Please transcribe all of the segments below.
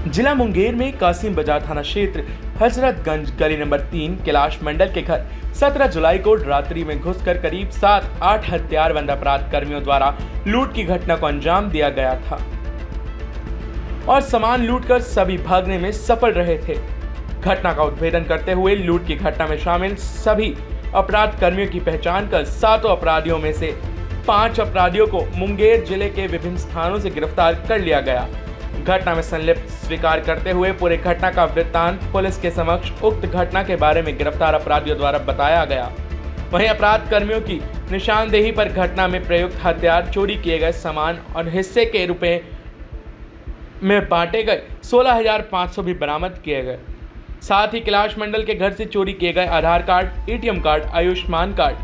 जिला मुंगेर में कासिम बाजार थाना क्षेत्र हजरतगंज गली नंबर 3 कैलाश मंडल के घर 17 जुलाई को रात्रि में घुसकर करीब 7-8 हथियारबंद अपराध कर्मियों द्वारा लूट की घटना को अंजाम दिया गया था और सामान लूटकर सभी भागने में सफल रहे थे। घटना का उद्भेदन करते हुए लूट की घटना में शामिल सभी अपराध कर्मियों की पहचान कर 7 अपराधियों में से 5 अपराधियों को मुंगेर जिले के विभिन्न स्थानों से गिरफ्तार कर लिया गया। घटना में संलिप्त स्वीकार करते हुए पूरे घटना का वृत्तांत पुलिस के समक्ष उक्त घटना के बारे में गिरफ्तार अपराधियों द्वारा बताया गया। वहीं अपराध कर्मियों की निशानदेही पर घटना में प्रयुक्त हथियार, चोरी किए गए सामान और हिस्से के रुपए में बांटे गए 16,500 भी बरामद किए गए। साथ ही कैलाश मंडल के घर से चोरी किए गए Aadhaar card, ATM card, Ayushman card,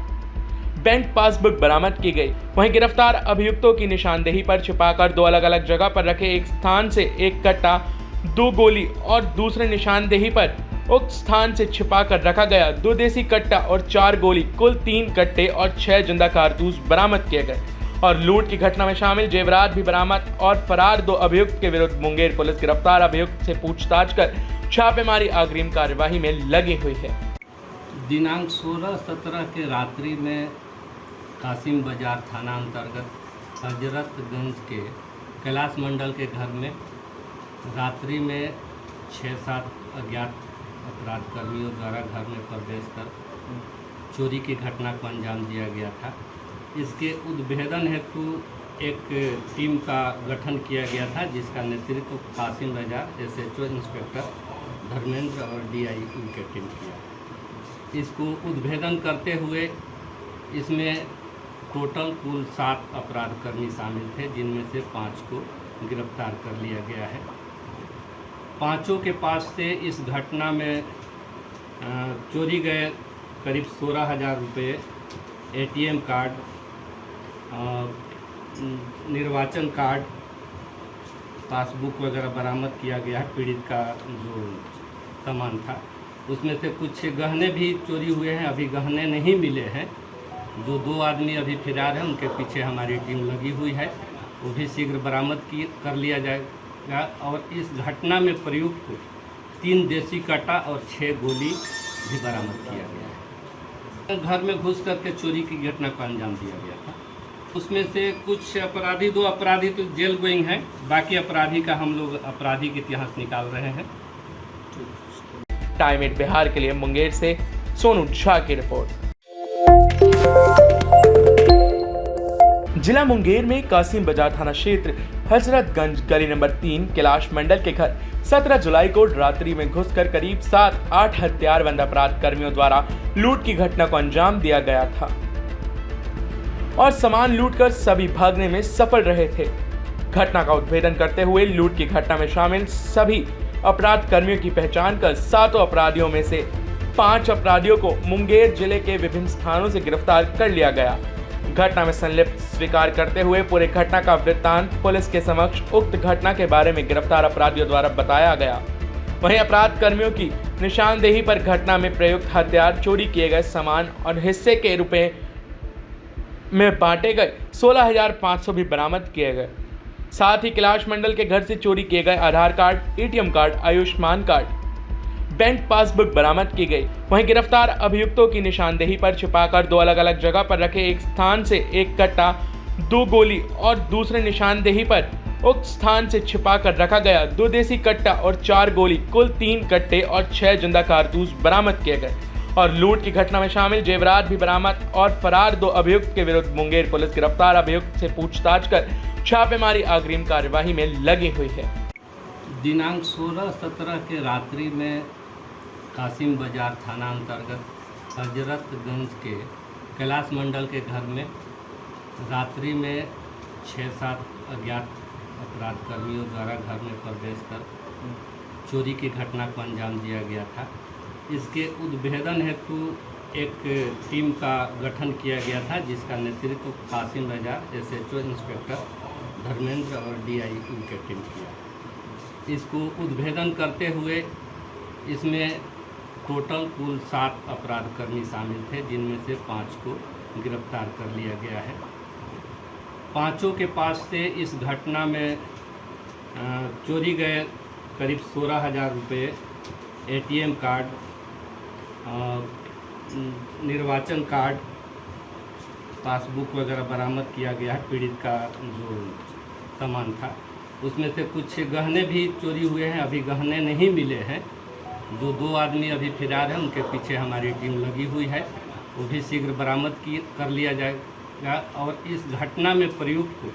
bank passbook बरामद की गई। वहीं गिरफ्तार अभियुक्तों की निशानदेही पर छिपाकर 2 अलग अलग जगह पर रखे एक स्थान से 1 कट्टा, 2 गोली और दूसरे निशानदेही पर उक्त स्थान से छिपाकर रखा गया 2 देसी कट्टा और 4 गोली, कुल 3 कट्टे और 6 जिंदा कारतूस बरामद किए गए और लूट की घटना में शामिल जेवरात भी बरामद और फरार 2 अभियुक्त के विरुद्ध मुंगेर पुलिस गिरफ्तार अभियुक्त से पूछताछ कर छापेमारी अग्रिम कार्यवाही में लगी हुई है। दिनांक 16-17 के रात्रि में कासिम बाजार थाना अंतर्गत हजरतगंज के कैलाश मंडल के घर में रात्रि में 6-7 अज्ञात अपराध कर्मियों द्वारा घर में प्रवेश कर चोरी की घटना को अंजाम दिया गया था। इसके उद्भेदन हेतु एक टीम का गठन किया गया था, जिसका नेतृत्व कासिम बाजार एसएचओ इंस्पेक्टर धर्मेंद्र और डीआईयू की टीम किया। इसको उद्भेदन करते हुए इसमें टोटल कुल 7 अपराध कर्मी शामिल थे, जिनमें से 5 को गिरफ्तार कर लिया गया है। पांचों के पास से इस घटना में चोरी गए करीब 16,000 रुपये, एटीएम कार्ड, निर्वाचन कार्ड, पासबुक वगैरह बरामद किया गया है। पीड़ित का जो सामान था उसमें से कुछ गहने भी चोरी हुए हैं। अभी गहने नहीं मिले हैं। जो 2 आदमी अभी फरार हैं, उनके पीछे हमारी टीम लगी हुई है। वो भी शीघ्र बरामद कर लिया जाएगा। और इस घटना में प्रयुक्त 3 देसी कट्टा और 6 गोली भी बरामद किया गया है। घर में घुस करके चोरी की घटना को अंजाम दिया गया था। उसमें से कुछ अपराधी 2 अपराधी तो जेल गोइंग हैं। बाकी अपराधी का हम लोग आपराधिक इतिहास निकाल रहे हैं। टाइम 8 बिहार के लिए मुंगेर से सोनू झा की रिपोर्ट। जिला मुंगेर में कासिम बाजार थाना क्षेत्र हजरतगंज गली नंबर 3 कैलाश मंडल के घर 17 जुलाई को रात्रि में घुसकर करीब 7-8 हथियारबंद अपराध कर्मियों द्वारा लूट की घटना को अंजाम दिया गया था और सामान लूटकर सभी भागने में सफल रहे थे। घटना का उद्भेदन करते हुए लूट की घटना में शामिल सभी अपराध कर्मियों की पहचान कर 7 अपराधियों में से 5 अपराधियों को मुंगेर जिले के विभिन्न स्थानों से गिरफ्तार कर लिया गया। घटना में संलिप्त स्वीकार करते हुए पूरे घटना का वृत्तांत पुलिस के समक्ष उक्त घटना के बारे में गिरफ्तार अपराधियों द्वारा बताया गया। वहीं अपराध कर्मियों की निशानदेही पर घटना में प्रयुक्त हथियार, चोरी किए गए सामान और हिस्से के रुपए में बांटे गए 16,500 भी बरामद किए गए। साथ ही कैलाश मंडल के घर से चोरी किए गए Aadhaar card, ATM card, Ayushman card, bank passbook बरामद की गई। वहीं गिरफ्तार अभियुक्तों की निशानदेही पर छिपाकर 2 अलग अलग जगह पर रखे एक स्थान से 1 कट्टा, 2 गोली और दूसरे निशानदेही पर उक्त स्थान से छिपाकर रखा गया 2 देसी कट्टा और 4 गोली, कुल 3 कट्टे और 6 जिंदा कारतूस बरामद किए गए और लूट की घटना में शामिल जेवरात भी बरामद और फरार 2 अभियुक्त के विरुद्ध मुंगेर पुलिस गिरफ्तार अभियुक्त से पूछताछ कर छापेमारी अग्रिम कार्यवाही में लगी हुई है। दिनांक 16-17 के रात्रि में कासिम बाजार थाना अंतर्गत हजरतगंज के कैलाश मंडल के घर में रात्रि में 6-7 अज्ञात अपराध कर्मियों द्वारा घर में प्रवेश कर चोरी की घटना को अंजाम दिया गया था। इसके उद्भेदन हेतु एक टीम का गठन किया गया था, जिसका नेतृत्व कासिम बाजार एसएचओ इंस्पेक्टर धर्मेंद्र और डीआईयू की टीम किया। इसको उद्भेदन करते हुए इसमें टोटल कुल 7 अपराध कर्मी शामिल थे, जिनमें से 5 को गिरफ्तार कर लिया गया है। पांचों के पास से इस घटना में चोरी गए करीब 16,000 रुपये, ATM कार्ड, निर्वाचन कार्ड, पासबुक वगैरह बरामद किया गया है। पीड़ित का जो सामान था उसमें से कुछ गहने भी चोरी हुए हैं। अभी गहने नहीं मिले हैं। जो 2 आदमी अभी फरार हैं, उनके पीछे हमारी टीम लगी हुई है। वो भी शीघ्र बरामद कर लिया जाएगा। और इस घटना में प्रयुक्त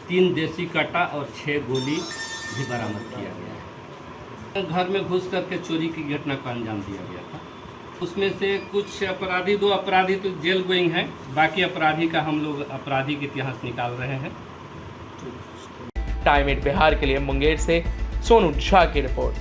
3 देसी कट्टा और 6 गोली भी बरामद किया गया है। घर में घुस करके चोरी की घटना को अंजाम दिया गया था। उसमें से कुछ अपराधी, 2 अपराधी तो जेल गोइंग हैं। बाकी अपराधी का हम लोग आपराधिक इतिहास निकाल रहे हैं। टाइम 8 बिहार के लिए मुंगेर से सोनू झा की रिपोर्ट।